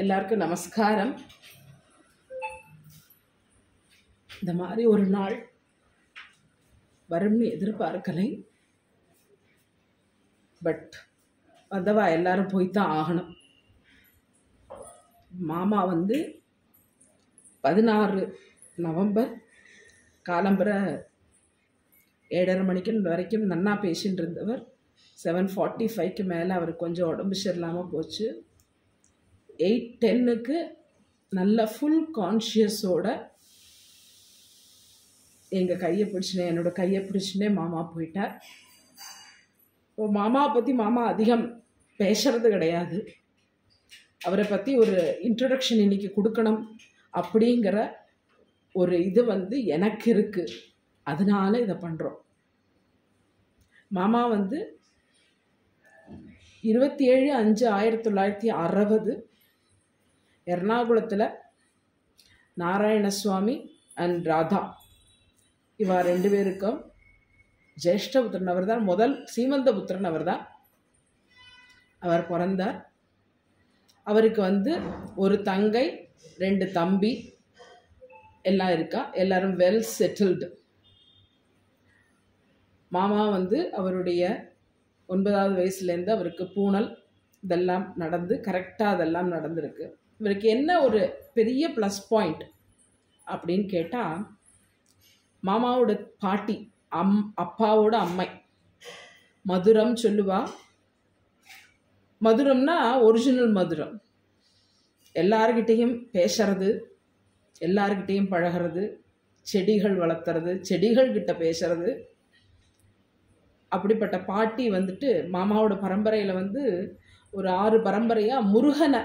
எல்லாருக்கும் நமஸ்காரம். இந்த மாதிரி ஒரு நாள் வரும்னு எதிர்பார்க்கலை. பட் வந்தவா எல்லாரும் போய்தான் ஆகணும். மாமா 16 நவம்பர் காலம்பரை 7:30 மணிக்கு வரைக்கும் நன்னா பேசின்னு இருந்தவர். 7:45க்கு மேலே அவருக்கு கொஞ்சம் உடம்பு சரியில்லாமல் போச்சு. 8:10க்கு நல்ல ஃபுல் கான்ஷியஸோட எங்கள் கையை பிடிச்சினே, என்னோடய கையை பிடிச்சினே மாமா போயிட்டார். இப்போ மாமாவை பற்றி மாமா அதிகம் பேசுறது கிடையாது. அவரை பற்றி ஒரு இன்ட்ரடக்ஷன் இன்னைக்கு கொடுக்கணும் அப்படிங்கிற ஒரு இது எனக்கு இருக்குது. அதனால இதை பண்ணுறோம். மாமா 27/5/1960 எர்ணாகுளத்தில் நாராயணசுவாமி அண்ட் ராதா இவா 2 பேருக்கும் ஜேஷ்டபுத்திரன் அவர் தான். முதல் சீமந்த புத்திரன் அவர் தான். அவர் பிறந்தார். அவருக்கு ஒரு தங்கை 2 தம்பி எல்லாம் இருக்கா. எல்லாரும் வெல் செட்டில்டு. மாமா அவருடைய 9வது வயசுலேருந்து அவருக்கு பூனல் இதெல்லாம் நடந்து கரெக்டாக அதெல்லாம் நடந்திருக்கு. இவருக்கு என்ன ஒரு பெரிய ப்ளஸ் பாயிண்ட் அப்படின்னு கேட்டால், மாமாவோட பாட்டி அப்பாவோட அம்மை மதுரம் சொல்லுவா. மதுரம்னா ஒரிஜினல் மதுரம். எல்லார்கிட்டையும் பேசுறது, எல்லார்கிட்டையும் பழகிறது, செடிகள் வளர்த்துறது, செடிகள்கிட்ட பேசுறது. அப்படிப்பட்ட பாட்டி மாமாவோட பரம்பரையில் ஒரு 6 பரம்பரையாக முருகனை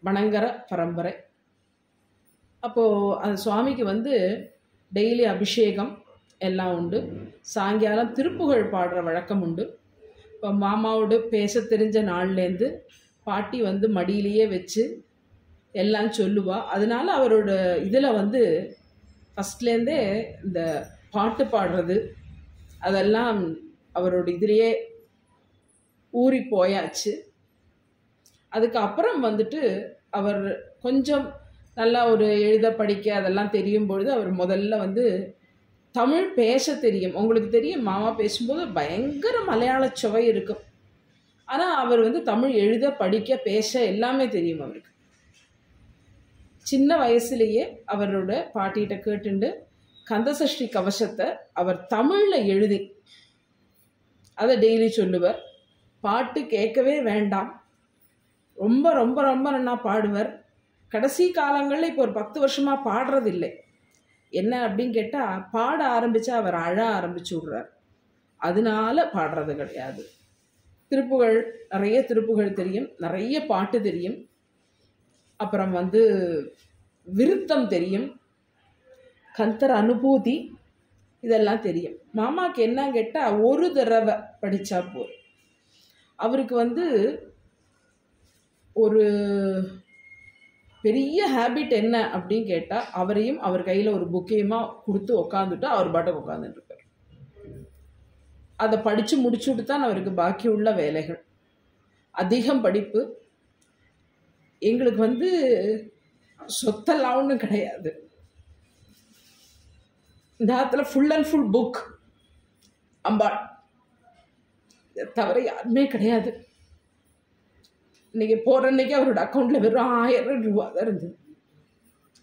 வணங்குற பரம்பரை. அப்போது அந்த சுவாமிக்கு டெய்லி அபிஷேகம் எல்லாம் உண்டு. சாயங்காலம் திருப்புகழ் பாடுற வழக்கம் உண்டு. இப்போ மாமாவோடு பேச தெரிஞ்ச நாள்லேருந்து பாட்டி மடியிலேயே வச்சு எல்லாம் சொல்லுவா. அதனால அவரோட இதில் ஃபஸ்ட்லேருந்தே இந்த பாட்டு பாடுறது அதெல்லாம் அவரோட இதிலேயே ஊறி போயாச்சு. அதுக்கப்புறம் அவர் கொஞ்சம் நல்லா ஒரு எழுத படிக்க அதெல்லாம் தெரியும் பொழுது அவர் முதல்ல தமிழ் பேச தெரியும். உங்களுக்கு தெரியும், மாமா பேசும்போது பயங்கர மலையாள சுவை இருக்கும். ஆனால் அவர் தமிழ் எழுத படிக்க பேச எல்லாமே தெரியும் அவருக்கு. சின்ன வயசுலேயே அவரோட பாட்டிகிட்ட கேட்டுண்டு கந்தசஷ்டி கவசத்தை அவர் தமிழில் எழுதி அதை டெய்லி சொல்லுவார். பாட்டு கேட்கவே வேண்டாம், ரொம்ப ரொம்ப ரொம்ப நல்லா பாடுவார். கடைசி காலங்களில் இப்போ ஒரு 10 வருஷமாக பாடுறதில்லை. என்ன அப்படின்னு கேட்டால், பாட ஆரம்பித்தா அவர் அழ ஆரம்பிச்சு விடுறார். அதனால பாடுறது கிடையாது. திருப்புகழ் நிறைய திருப்புகழ் தெரியும், நிறைய பாட்டு தெரியும். அப்புறம் விருத்தம் தெரியும், கந்தர் அனுபூதி இதெல்லாம் தெரியும். மாமாவுக்கு என்ன கேட்டால், ஒரு தடவை படித்தா போதும். அவருக்கு ஒரு பெரிய ஹேபிட் என்ன அப்படின்னு கேட்டால், அவரையும் அவர் கையில் ஒரு புக்கையுமா கொடுத்து உக்காந்துட்டு அவர் பாட்டுக்கு உட்காந்துட்டுருக்கார். அதை படித்து முடிச்சுட்டு தான் அவருக்கு பாக்கி உள்ள வேலைகள். அதிகம் படிப்பு. எங்களுக்கு சொத்தெல்லாம் ஒன்றும் கிடையாது. இந்த இடத்துல ஃபுல் அண்ட் ஃபுல் புக் அம்பாள், இதை தவிர யாருமே கிடையாது. இன்னைக்கு போகிற அன்னைக்கு அவரோட அக்கௌண்ட்டில் வெறும் 1000 ரூபா தான் இருந்தது.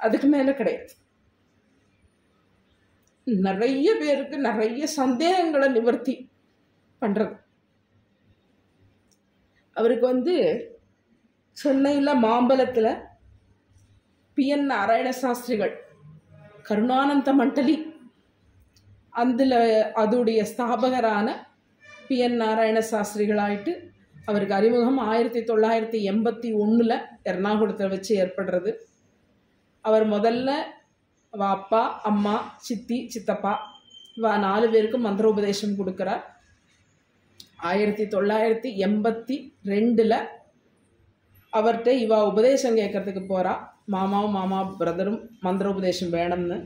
அதுக்கு மேலே கிடையாது. நிறைய பேருக்கு நிறைய சந்தேகங்களை நிவர்த்தி பண்ணுறது. அவருக்கு சென்னையில் மாம்பலத்தில் PN நாராயண சாஸ்திரிகள் கருணானந்த மண்டலி அதுடைய ஸ்தாபகரான PN நாராயண சாஸ்திரிகளாயிட்டு அவருக்கு அறிமுகம் 1981 எர்ணாகுளத்தில் வச்சு ஏற்படுறது. அவர் முதல்ல அப்பா, அம்மா, சித்தி, சித்தப்பா 4 பேருக்கும் மந்திரோபதேசம் கொடுக்குறார். 1982 அவர்கிட்ட இவா உபதேசம் கேட்கறதுக்கு போகிறா. மாமாவும் மாமா பிரதரும் மந்திரோபதேசம் வேணும்னு.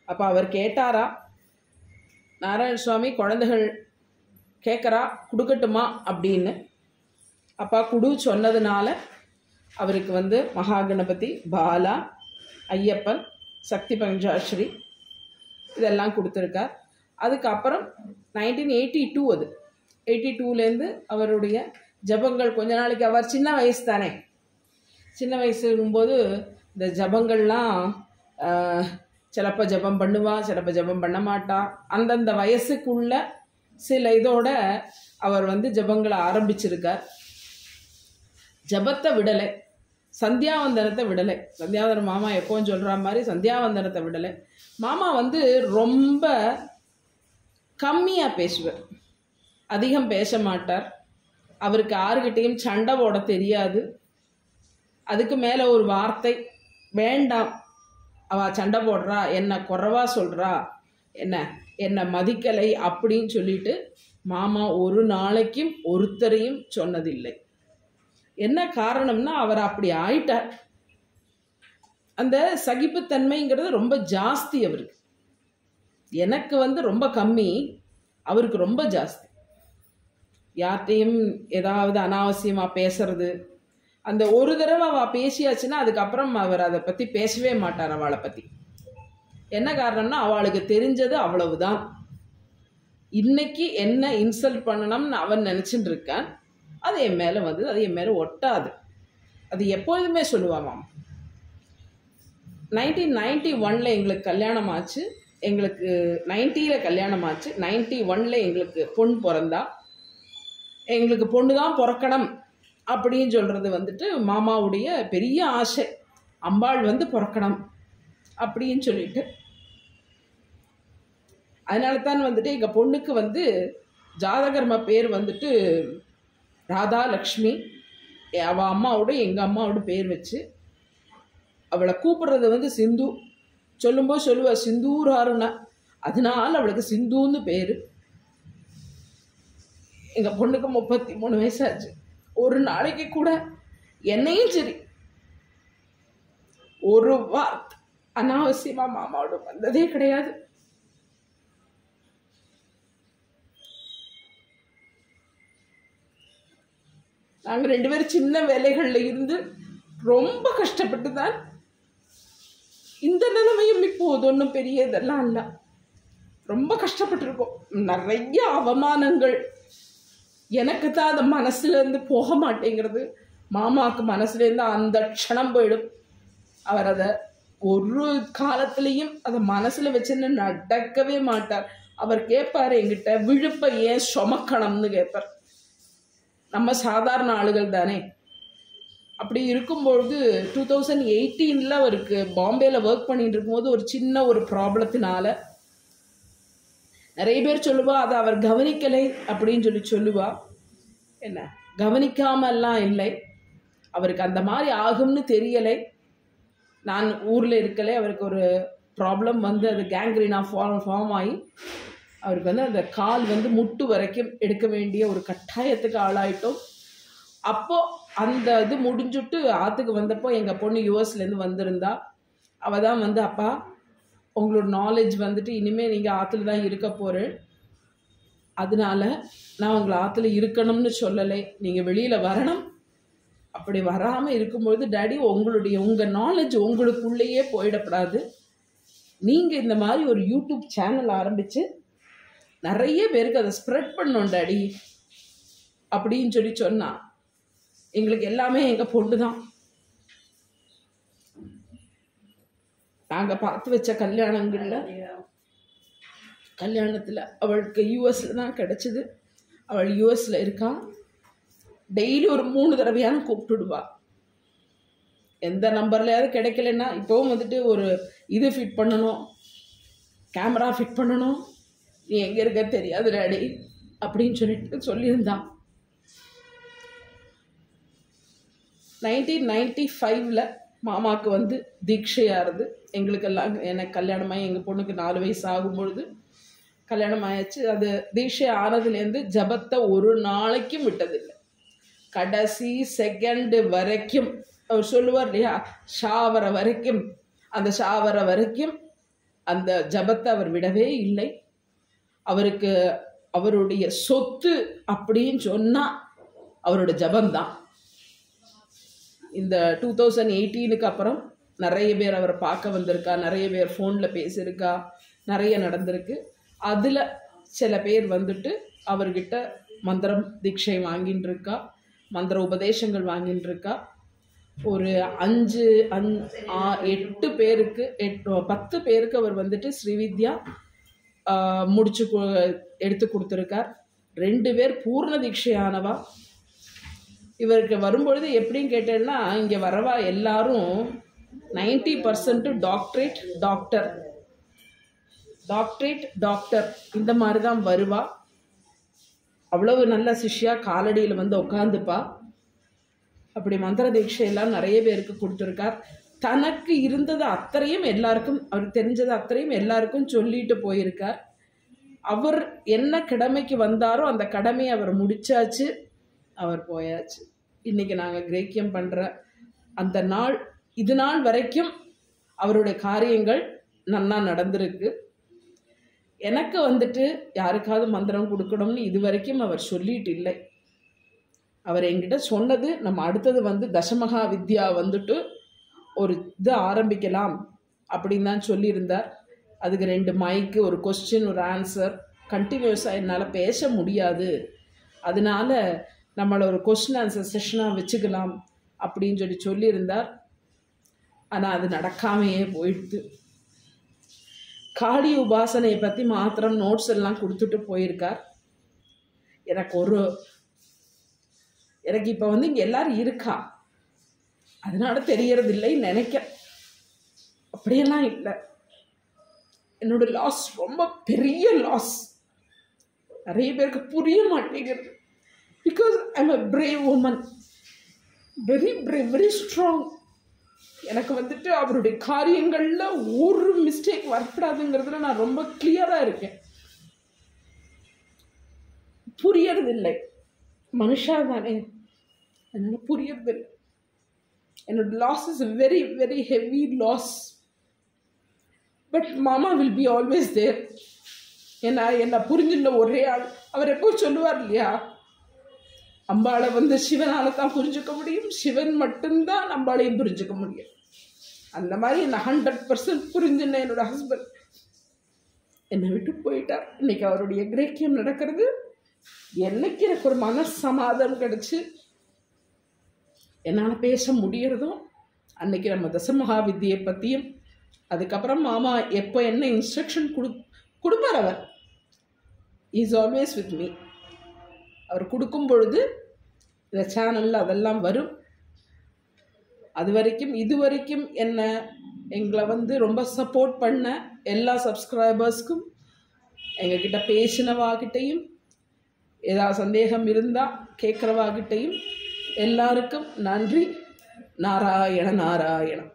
அப்போ அவர் கேட்டாரா, நாராயண சுவாமி குழந்தைகள் கேட்குறா கொடுக்கட்டுமா அப்படின்னு. அப்பா குடு சொன்னதுனால அவருக்கு வந்து மகாகணபதி, பாலா, ஐயப்பன், சக்தி பஞ்சாஸ்ரீ இதெல்லாம் கொடுத்துருக்கார். அதுக்கப்புறம் 1982 அது 82லேருந்து அவருடைய ஜபங்கள் கொஞ்ச நாளைக்கு, அவர் சின்ன வயசு தானே, சின்ன வயசு இருக்கும்போது இந்த ஜபங்கள்லாம் சிலப்போ ஜபம் பண்ணுவா, சிலப்போ ஜபம் பண்ண மாட்டா. அந்தந்த வயசுக்குள்ள சில இதோட அவர் வந்து ஜபங்களை ஆரம்பிச்சிருக்கார். ஜபத்தை விடலை, சந்தியாவந்தனத்தை விடலை. சந்தியாவந்தனம் மாமா எப்போவும் சொல்கிற மாதிரி சந்தியாவந்தனத்தை விடலை. மாமா வந்து ரொம்ப கம்மியாக பேசுவார், அதிகம் பேச மாட்டார். அவருக்கு யாருக்கிட்டையும் சண்டை போட தெரியாது. அதுக்கு மேலே ஒரு வார்த்தை வேண்டாம், அவள் சண்டை போடுறா, என்னை குறைவா சொல்கிறா, என்னை மதிக்கலை அப்படின்னு சொல்லிட்டு மாமா ஒரு நாளைக்கும் ஒருத்தரையும் சொன்னதில்லை. என்ன காரணம்னா அவர் அப்படி ஆயிட்டார். அந்த சகிப்புத்தன்மைங்கிறது ரொம்ப ஜாஸ்தி அவருக்கு. எனக்கு வந்து ரொம்ப கம்மி, அவருக்கு ரொம்ப ஜாஸ்தி. யார்கிட்டையும் ஏதாவது அனாவசியமாக பேசுறது, அந்த ஒரு தடவை அவள் பேசியாச்சுன்னா அதுக்கப்புறம் அவர் அதை பற்றி பேசவே மாட்டார். அவளை பற்றி என்ன காரணம்னா அவளுக்கு தெரிஞ்சது அவ்வளவுதான். இன்னைக்கு என்ன இன்சல்ட் பண்ணணும்னு அவன் நினச்சிட்டு இருக்கான், அது என் மேலே வந்து அது என் மேலே ஒட்டாது. அது எப்பொழுதுமே சொல்லுவாமாம். 1991 எங்களுக்கு கல்யாணம் ஆச்சு. எங்களுக்கு 90 கல்யாணம் ஆச்சு. 91 எங்களுக்கு பொண்ணு பிறந்தா. எங்களுக்கு பொண்ணு தான் பிறக்கணும் அப்படின்னு சொல்கிறது வந்துட்டு மாமாவுடைய பெரிய ஆசை. அம்பாள் வந்து பிறக்கணும் அப்படின்னு சொல்லிட்டு, அதனால தான் வந்துட்டு எங்கள் பொண்ணுக்கு வந்து ஜாதகர்ம பேர் வந்துட்டு ராதா லக்ஷ்மி. அவள் அம்மாவோட எங்கள் அம்மாவோட பேர் வச்சு அவளை கூப்பிடுறது வந்து சிந்து. சொல்லும்போது சொல்லுவா சிந்தூராருன்னா, அதனால அவளுக்கு சிந்துன்னு பேர். எங்கள் பொண்ணுக்கு 33 வயசாச்சு. ஒரு நாளைக்கு கூட என்னையும் சரி ஒரு வார்த்தை அனாவசியமாக மாமாவோட வந்ததே கிடையாது. நாங்கள் 2 பேரும் சின்ன வேலைகளில் இருந்து ரொம்ப கஷ்டப்பட்டு தான் இந்த நிலைமையும் இப்போது ஒன்றும் பெரிய இதெல்லாம் இல்லை. ரொம்ப கஷ்டப்பட்டுருக்கோம். நிறைய அவமானங்கள். எனக்கு தான் அந்த மனசுலேருந்து போக மாட்டேங்கிறது. மாமாவுக்கு மனசுலேருந்து அந்த க்ஷணம் போயிடும். அவர் அதை ஒரு காலத்துலேயும் அதை மனசில் வச்சுன்னு நடக்கவே மாட்டார். அவர் கேட்பார் என்கிட்ட, விழுப்பை ஏன் சுமக்கணும்னு கேட்பார். நம்ம சாதாரண ஆளுகள் தானே. அப்படி இருக்கும்பொழுது 2018 அவருக்கு பாம்பேயில் ஒர்க் பண்ணிட்டு இருக்கும்போது ஒரு சின்ன ஒரு ப்ராப்ளத்தினால நிறைய பேர் சொல்லுவா அதை அவர் கவனிக்கலை அப்படின்னு சொல்லுவா. என்ன கவனிக்காமல்லாம் இல்லை, அவருக்கு அந்த மாதிரி ஆகும்னு தெரியலை. நான் ஊரில் இருக்கலை, அவருக்கு ஒரு ப்ராப்ளம் வந்து அது கேங்க்ரீனா ஃபார்ம் ஆகி அவருக்கு வந்து அந்த கால் வந்து முட்டு வரைக்கும் எடுக்க வேண்டிய ஒரு கட்டாயத்துக்கு ஆளாயிட்டோம். அப்போது அந்த இது முடிஞ்சுட்டு ஆற்றுக்கு வந்தப்போ எங்கள் பொண்ணு யூஎஸ்லேருந்து வந்திருந்தா. அவள் தான் வந்து, அப்பா உங்களோட நாலேஜ் வந்துட்டு இனிமேல் நீங்கள் ஆற்றுல தான் இருக்க போகிறேன், அதனால நான் உங்களை ஆற்றுல இருக்கணும்னு சொல்லலை, நீங்கள் வெளியில் வரணும். அப்படி வராமல் இருக்கும்பொழுது டாடி உங்கள் நாலேஜ் உங்களுக்குள்ளேயே போயிடப்படாது, நீங்கள் இந்த மாதிரி ஒரு யூடியூப் சேனல் ஆரம்பித்து நிறைய பேருக்கு அதை ஸ்ப்ரெட் பண்ணோம் டாடி அப்படின்னு சொன்னா. எங்களுக்கு எல்லாமே எங்கள் பொண்ணு தான். நாங்கள் பார்த்து வச்ச கல்யாணத்தில் அவளுக்கு யூஎஸில் தான் கிடச்சிது. அவள் யூஎஸில் இருக்கா. டெய்லி ஒரு 3 தடவையான கூப்பிட்டுடுவா. எந்த நம்பர்லையாவது கிடைக்கலன்னா இப்போவும் வந்துட்டு ஒரு இது ஃபிட் பண்ணணும், கேமரா ஃபிட் பண்ணணும், நீ எங்கே இருக்க தெரியாது டாடி அப்படின்னு சொல்லியிருந்தான். 1995 மாமாவுக்கு வந்து தீட்சையாகிறது. எங்களுக்கெல்லாம் எனக்கு கல்யாணமாகி எங்கள் பொண்ணுக்கு 4 வயசு ஆகும்பொழுது கல்யாணம் ஆயாச்சு. அது தீட்சை ஆனதுலேருந்து ஜபத்தை ஒரு நாளைக்கும் விட்டதில்லை. கடைசி செகண்டு வரைக்கும் அவர் சொல்லுவார் இல்லையா, ஷாவர வரைக்கும், அந்த ஷாவர வரைக்கும் அந்த ஜபத்தை அவர் விடவே இல்லை. அவருக்கு அவருடைய சொத்து அப்படின்னு சொன்னால் அவரோட ஜபம்தான். இந்த 2018க்கு அப்புறம் நிறைய பேர் அவரை பார்க்க வந்திருக்கா, நிறைய பேர் ஃபோனில் பேசியிருக்கா, நிறைய நடந்திருக்கு. அதில் சில பேர் வந்துட்டு அவர்கிட்ட மந்திரம் தீட்சை வாங்கின்னு இருக்கா, மந்திர உபதேசங்கள் வாங்கின்னு இருக்கா. ஒரு 8 பேருக்கு 10 பேருக்கு அவர் வந்துட்டு ஸ்ரீவித்யா முடிச்சு எடுத்து கொடுத்துருக்கார். 2 பேர் பூர்ண தீட்சையானவா. இவருக்கு வரும்பொழுது எப்படின்னு கேட்டேன்னா, இங்கே வரவா எல்லாரும் 90% டாக்டர் இந்த மாதிரி தான் வருவா. அவ்வளவு நல்ல சிஷ்யா, காலடியில் வந்து உட்காந்துப்பா. அப்படி மந்திர தீட்சையெல்லாம் நிறைய பேருக்கு கொடுத்துருக்கார். தனக்கு இருந்தது அத்தனையும் எல்லாருக்கும், அவருக்கு தெரிஞ்சது அத்தனையும் எல்லாருக்கும் சொல்லிட்டு போயிருக்கார். அவர் என்ன கடமைக்கு வந்தாரோ அந்த கடமையை அவர் முடிச்சாச்சு, அவர் போயாச்சு. இன்னைக்கு நாங்கள் கிரேக்கியம் பண்ணுற அந்த நாள், இது நாள் வரைக்கும் அவருடைய காரியங்கள் நன்னா நடந்திருக்கு. எனக்கு வந்துட்டு யாருக்காவது மந்திரம் கொடுக்கணும்னு இது வரைக்கும் அவர் சொல்லிட்டு இல்லை. அவர் என்கிட்ட சொன்னது, நம்ம அடுத்தது வந்து தசமகா வித்யா வந்துட்டு ஒரு இது ஆரம்பிக்கலாம் அப்படின்னு தான் சொல்லியிருந்தார். அதுக்கு 2 மைக்கு, ஒரு கொஸ்டின், ஒரு ஆன்சர், கண்டினியூஸாக என்னால் பேச முடியாது, அதனால நம்மளை ஒரு கொஸ்டின் ஆன்சர் செஷனாக வச்சுக்கலாம் அப்படின்னு சொல்லியிருந்தார். ஆனால் அது நடக்காமையே போயிடுது. காளி உபாசனையை பற்றி மாத்திரம் நோட்ஸ் எல்லாம் கொடுத்துட்டு போயிருக்கார். எனக்கு இப்போ வந்து இங்கே எல்லாரும் இருக்கா, அதனால தெரியறது இல்லைன்னு நினைக்க. அப்படியெல்லாம் இல்லை. என்னோட லாஸ் ரொம்ப பெரிய லாஸ். நிறைய பேருக்கு புரிய மாட்டேங்கிறது. Because I'm a brave woman, very brave, very strong. எனக்கு வந்துட்டு அவருடைய காரியங்களில் ஒரு மிஸ்டேக் வரக்கூடாதுங்கிறதுல நான் ரொம்ப கிளியராக இருக்கேன். புரியறதில்லை, மனுஷா தானே, அதனால புரியறதில்லை. என்னோட loss is a very very heavy loss, but mama will be always there. என்ன புரிஞ்சுள்ள ஒரே ஆள். அவர் எப்போ சொல்லுவார் இல்லையா, அம்பாளை வந்து சிவனால தான் புரிஞ்சுக்க முடியும், சிவன் மட்டும்தான் அம்பாளையும் புரிஞ்சுக்க முடியும். அந்த மாதிரி என்ன 100% புரிஞ்சுன்னு என்னோட ஹஸ்பண்ட் என்னை விட்டு போயிட்டார். இன்னைக்கு அவருடைய கிரேக்கியம் நடக்கிறது. என்னைக்கு எனக்கு ஒரு மன சமாதானம் கிடைச்சு என்னால் பேச முடியறதும் அன்னைக்கு நம்ம தசமகா வித்தியை பற்றியும், அதுக்கப்புறம் மாமா எப்போ என்ன இன்ஸ்ட்ரக்ஷன் கொடுப்பார், அவர் இஸ் ஆல்வேஸ் வித் மீ. அவர் கொடுக்கும் பொழுது இந்த சேனலில் அதெல்லாம் வரும். அது வரைக்கும் இதுவரைக்கும் எங்களை வந்து ரொம்ப சப்போர்ட் பண்ண எல்லா சப்ஸ்கிரைபர்ஸ்க்கும், எங்ககிட்ட பேசினவாகிட்டையும், ஏதாவது சந்தேகம் இருந்தால் கேட்குறவாகிட்டையும் எல்லாருக்கும் நன்றி. நாராயண நாராயணம்.